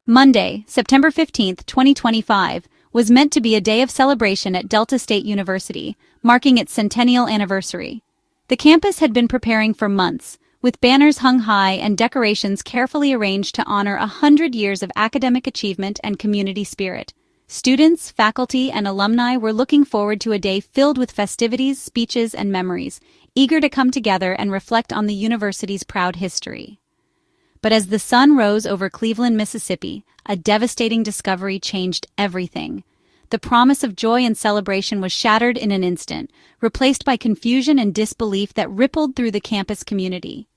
Monday, September 15, 2025, was meant to be a day of celebration at Delta State University, marking its centennial anniversary. The campus had been preparing for months, with banners hung high and decorations carefully arranged to honor 100 years of academic achievement and community spirit. Students, faculty, and alumni were looking forward to a day filled with festivities, speeches, and memories, eager to come together and reflect on the university's proud history. But as the sun rose over Cleveland, Mississippi, a devastating discovery changed everything. The promise of joy and celebration was shattered in an instant, replaced by confusion and disbelief that rippled through the campus community.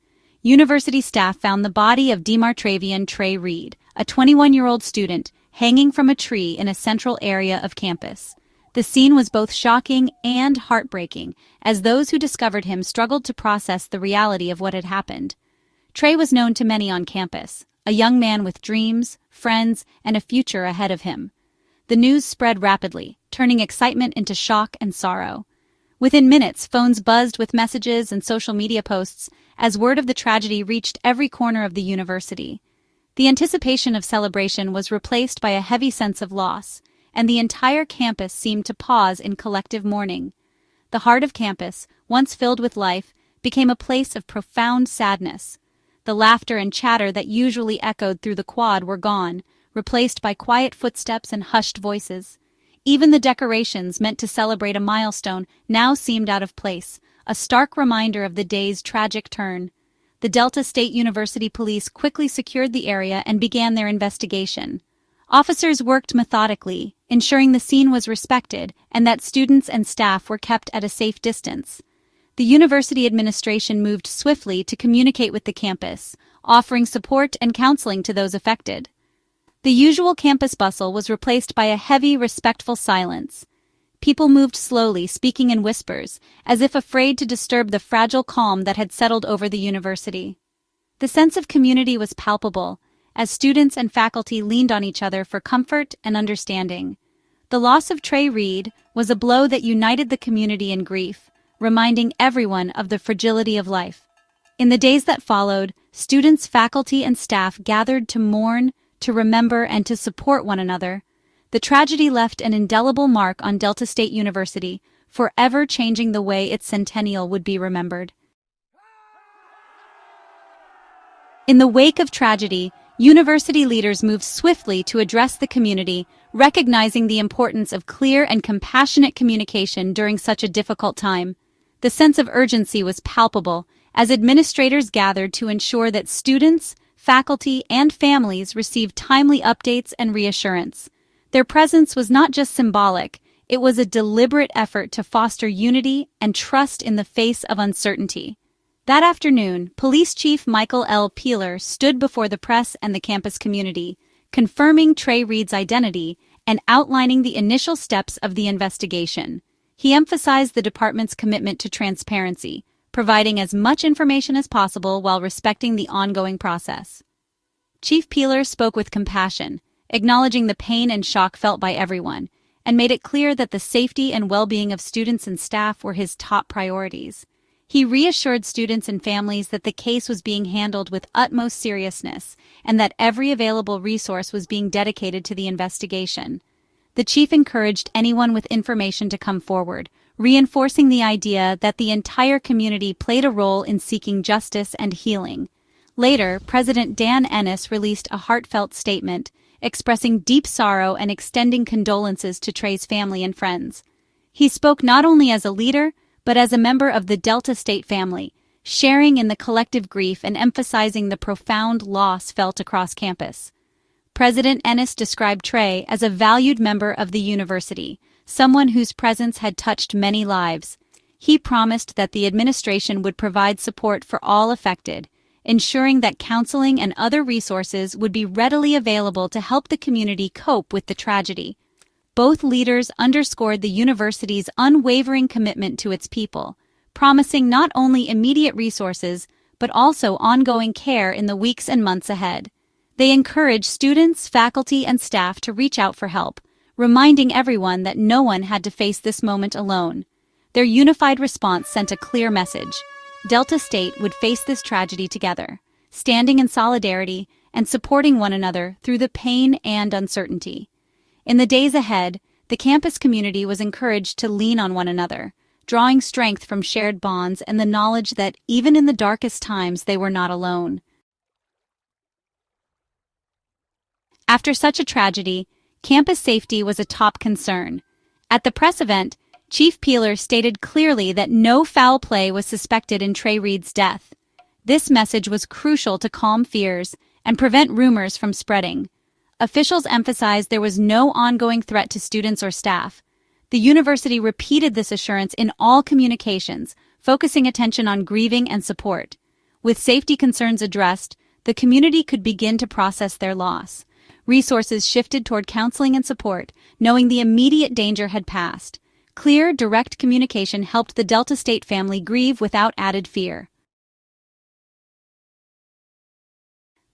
University staff found the body of Demartravion Treyreed, a 21-year-old student, hanging from a tree in a central area of campus. The scene was both shocking and heartbreaking, as those who discovered him struggled to process the reality of what had happened. Trey was known to many on campus, a young man with dreams, friends, and a future ahead of him. The news spread rapidly, turning excitement into shock and sorrow. Within minutes, phones buzzed with messages and social media posts as word of the tragedy reached every corner of the university. The anticipation of celebration was replaced by a heavy sense of loss, and the entire campus seemed to pause in collective mourning. The heart of campus, once filled with life, became a place of profound sadness. The laughter and chatter that usually echoed through the quad were gone, replaced by quiet footsteps and hushed voices. Even the decorations meant to celebrate a milestone now seemed out of place, a stark reminder of the day's tragic turn. The Delta State University police quickly secured the area and began their investigation. Officers worked methodically, ensuring the scene was respected and that students and staff were kept at a safe distance. The university administration moved swiftly to communicate with the campus, offering support and counseling to those affected. The usual campus bustle was replaced by a heavy, respectful silence. People moved slowly, speaking in whispers, as if afraid to disturb the fragile calm that had settled over the university. The sense of community was palpable, as students and faculty leaned on each other for comfort and understanding. The loss of Trey Reed was a blow that united the community in grief, reminding everyone of the fragility of life. In the days that followed, students, faculty, and staff gathered to mourn, to remember, and to support one another. The tragedy left an indelible mark on Delta State University, forever changing the way its centennial would be remembered. In the wake of tragedy, university leaders moved swiftly to address the community, recognizing the importance of clear and compassionate communication during such a difficult time. The sense of urgency was palpable as administrators gathered to ensure that students, faculty, and families received timely updates and reassurance. Their presence was not just symbolic, it was a deliberate effort to foster unity and trust in the face of uncertainty. That afternoon, Police Chief Michael L. Peeler stood before the press and the campus community, confirming Trey Reed's identity and outlining the initial steps of the investigation. He emphasized the department's commitment to transparency, providing as much information as possible while respecting the ongoing process. Chief Peeler spoke with compassion, acknowledging the pain and shock felt by everyone, and made it clear that the safety and well-being of students and staff were his top priorities. He reassured students and families that the case was being handled with utmost seriousness and that every available resource was being dedicated to the investigation. The chief encouraged anyone with information to come forward, reinforcing the idea that the entire community played a role in seeking justice and healing. Later, President Dan Ennis released a heartfelt statement, expressing deep sorrow and extending condolences to Trey's family and friends. He spoke not only as a leader, but as a member of the Delta State family, sharing in the collective grief and emphasizing the profound loss felt across campus. President Ennis described Trey as a valued member of the university, someone whose presence had touched many lives. He promised that the administration would provide support for all affected, ensuring that counseling and other resources would be readily available to help the community cope with the tragedy. Both leaders underscored the university's unwavering commitment to its people, promising not only immediate resources, but also ongoing care in the weeks and months ahead. They encouraged students, faculty, and staff to reach out for help, reminding everyone that no one had to face this moment alone. Their unified response sent a clear message. Delta State would face this tragedy together, standing in solidarity and supporting one another through the pain and uncertainty. In the days ahead, the campus community was encouraged to lean on one another, drawing strength from shared bonds and the knowledge that even in the darkest times they were not alone. After such a tragedy, campus safety was a top concern. At the press event, Chief Peeler stated clearly that no foul play was suspected in Treyreed's death. This message was crucial to calm fears and prevent rumors from spreading. Officials emphasized there was no ongoing threat to students or staff. The university repeated this assurance in all communications, focusing attention on grieving and support. With safety concerns addressed, the community could begin to process their loss. Resources shifted toward counseling and support, knowing the immediate danger had passed. Clear, direct communication helped the Delta State family grieve without added fear.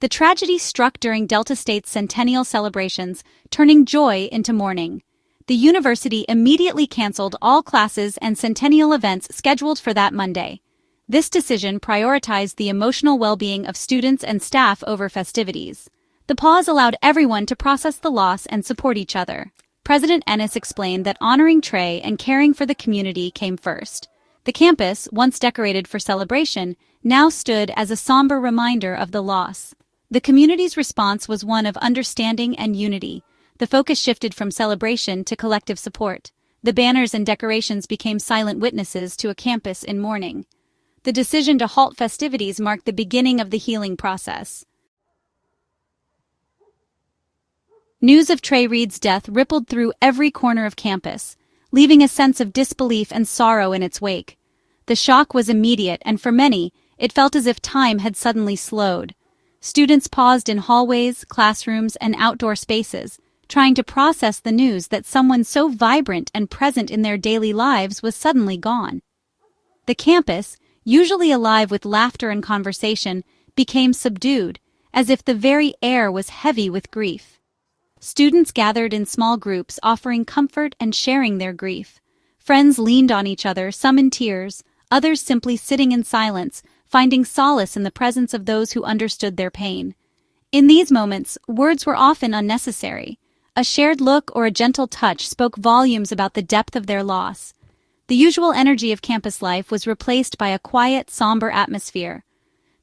The tragedy struck during Delta State's centennial celebrations, turning joy into mourning. The university immediately canceled all classes and centennial events scheduled for that Monday. This decision prioritized the emotional well-being of students and staff over festivities. The pause allowed everyone to process the loss and support each other. President Ennis explained that honoring Trey and caring for the community came first. The campus, once decorated for celebration, now stood as a somber reminder of the loss. The community's response was one of understanding and unity. The focus shifted from celebration to collective support. The banners and decorations became silent witnesses to a campus in mourning. The decision to halt festivities marked the beginning of the healing process. News of Treyreed's death rippled through every corner of campus, leaving a sense of disbelief and sorrow in its wake. The shock was immediate, and for many, it felt as if time had suddenly slowed. Students paused in hallways, classrooms, and outdoor spaces, trying to process the news that someone so vibrant and present in their daily lives was suddenly gone. The campus, usually alive with laughter and conversation, became subdued, as if the very air was heavy with grief. Students gathered in small groups, offering comfort and sharing their grief. Friends leaned on each other, some in tears, others simply sitting in silence, finding solace in the presence of those who understood their pain. In these moments, words were often unnecessary. A shared look or a gentle touch spoke volumes about the depth of their loss. The usual energy of campus life was replaced by a quiet, somber atmosphere.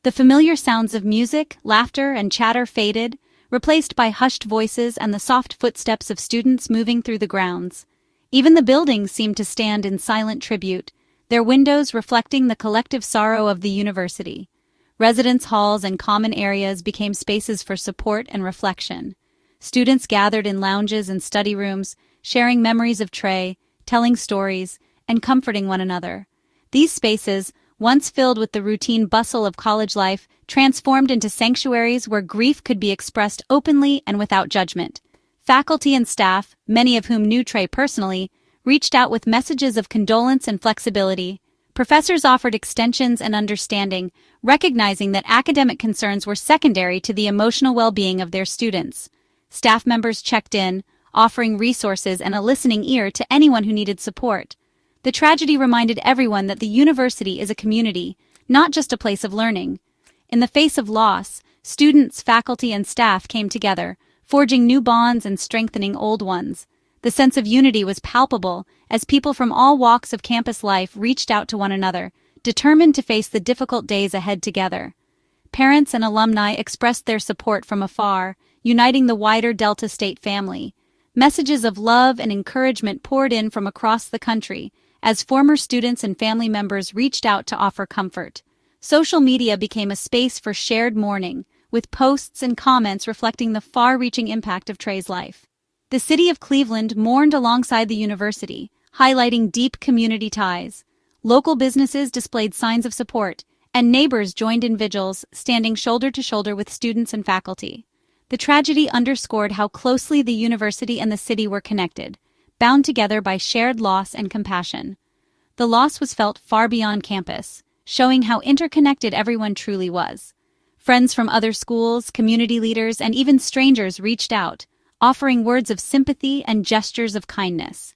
The familiar sounds of music, laughter, and chatter faded, replaced by hushed voices and the soft footsteps of students moving through the grounds. Even the buildings seemed to stand in silent tribute, their windows reflecting the collective sorrow of the university. Residence halls and common areas became spaces for support and reflection. Students gathered in lounges and study rooms, sharing memories of Trey, telling stories, and comforting one another. These spaces, once filled with the routine bustle of college life, transformed into sanctuaries where grief could be expressed openly and without judgment. Faculty and staff, many of whom knew Trey personally, reached out with messages of condolence and flexibility. Professors offered extensions and understanding, recognizing that academic concerns were secondary to the emotional well-being of their students. Staff members checked in, offering resources and a listening ear to anyone who needed support. The tragedy reminded everyone that the university is a community, not just a place of learning. In the face of loss, students, faculty, and staff came together, forging new bonds and strengthening old ones. The sense of unity was palpable as people from all walks of campus life reached out to one another, determined to face the difficult days ahead together. Parents and alumni expressed their support from afar, uniting the wider Delta State family. Messages of love and encouragement poured in from across the country as former students and family members reached out to offer comfort. Social media became a space for shared mourning, with posts and comments reflecting the far-reaching impact of Trey's life. The city of Cleveland mourned alongside the university, highlighting deep community ties. Local businesses displayed signs of support, and neighbors joined in vigils, standing shoulder to shoulder with students and faculty. The tragedy underscored how closely the university and the city were connected, bound together by shared loss and compassion. The loss was felt far beyond campus, showing how interconnected everyone truly was. Friends from other schools, community leaders, and even strangers reached out, offering words of sympathy and gestures of kindness.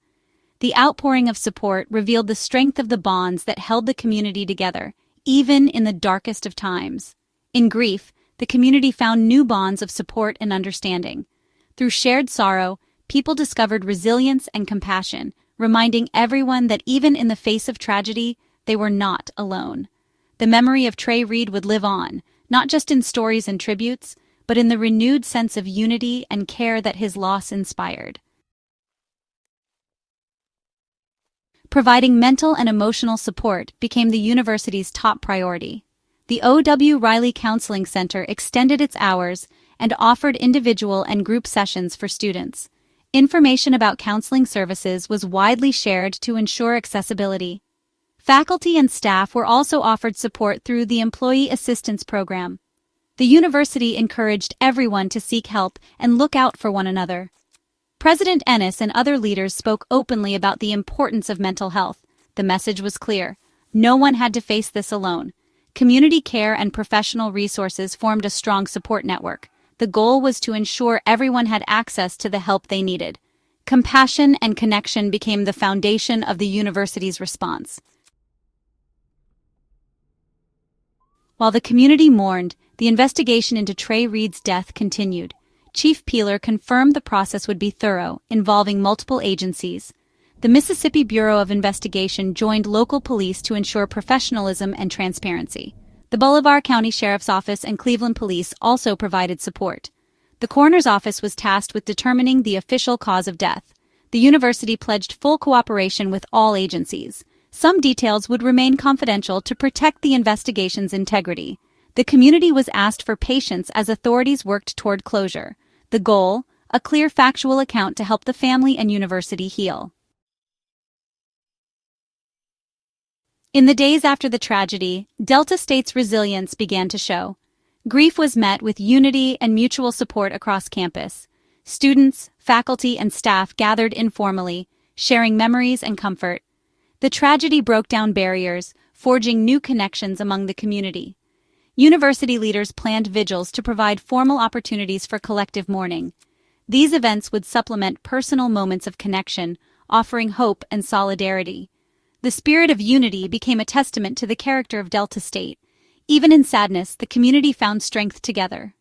The outpouring of support revealed the strength of the bonds that held the community together, even in the darkest of times. In grief, the community found new bonds of support and understanding. Through shared sorrow, people discovered resilience and compassion, reminding everyone that even in the face of tragedy, they were not alone. The memory of Trey Reed would live on, not just in stories and tributes, but in the renewed sense of unity and care that his loss inspired. Providing mental and emotional support became the university's top priority. The O.W. Riley Counseling Center extended its hours and offered individual and group sessions for students. Information about counseling services was widely shared to ensure accessibility. Faculty and staff were also offered support through the Employee Assistance Program. The university encouraged everyone to seek help and look out for one another. President Ennis and other leaders spoke openly about the importance of mental health. The message was clear. No one had to face this alone. Community care and professional resources formed a strong support network. The goal was to ensure everyone had access to the help they needed. Compassion and connection became the foundation of the university's response. While the community mourned, the investigation into Trey Reed's death continued. Chief Peeler confirmed the process would be thorough, involving multiple agencies. The Mississippi Bureau of Investigation joined local police to ensure professionalism and transparency. The Bolivar County Sheriff's Office and Cleveland Police also provided support. The coroner's office was tasked with determining the official cause of death. The university pledged full cooperation with all agencies. Some details would remain confidential to protect the investigation's integrity. The community was asked for patience as authorities worked toward closure. The goal, a clear factual account to help the family and university heal. In the days after the tragedy, Delta State's resilience began to show. Grief was met with unity and mutual support across campus. Students, faculty, and staff gathered informally, sharing memories and comfort. The tragedy broke down barriers, forging new connections among the community. University leaders planned vigils to provide formal opportunities for collective mourning. These events would supplement personal moments of connection, offering hope and solidarity. The spirit of unity became a testament to the character of Delta State. Even in sadness, the community found strength together.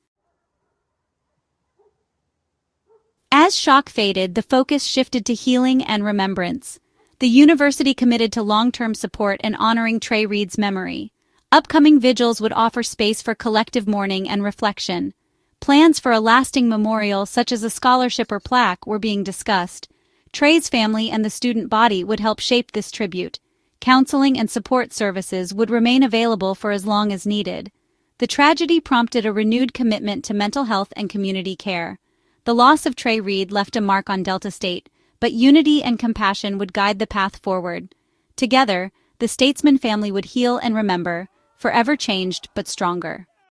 As shock faded, the focus shifted to healing and remembrance. The university committed to long-term support and honoring Trey Reed's memory. Upcoming vigils would offer space for collective mourning and reflection. Plans for a lasting memorial, such as a scholarship or plaque, were being discussed. Trey's family and the student body would help shape this tribute. Counseling and support services would remain available for as long as needed. The tragedy prompted a renewed commitment to mental health and community care. The loss of Trey Reed left a mark on Delta State, but unity and compassion would guide the path forward. Together, the statesman family would heal and remember, forever changed but stronger.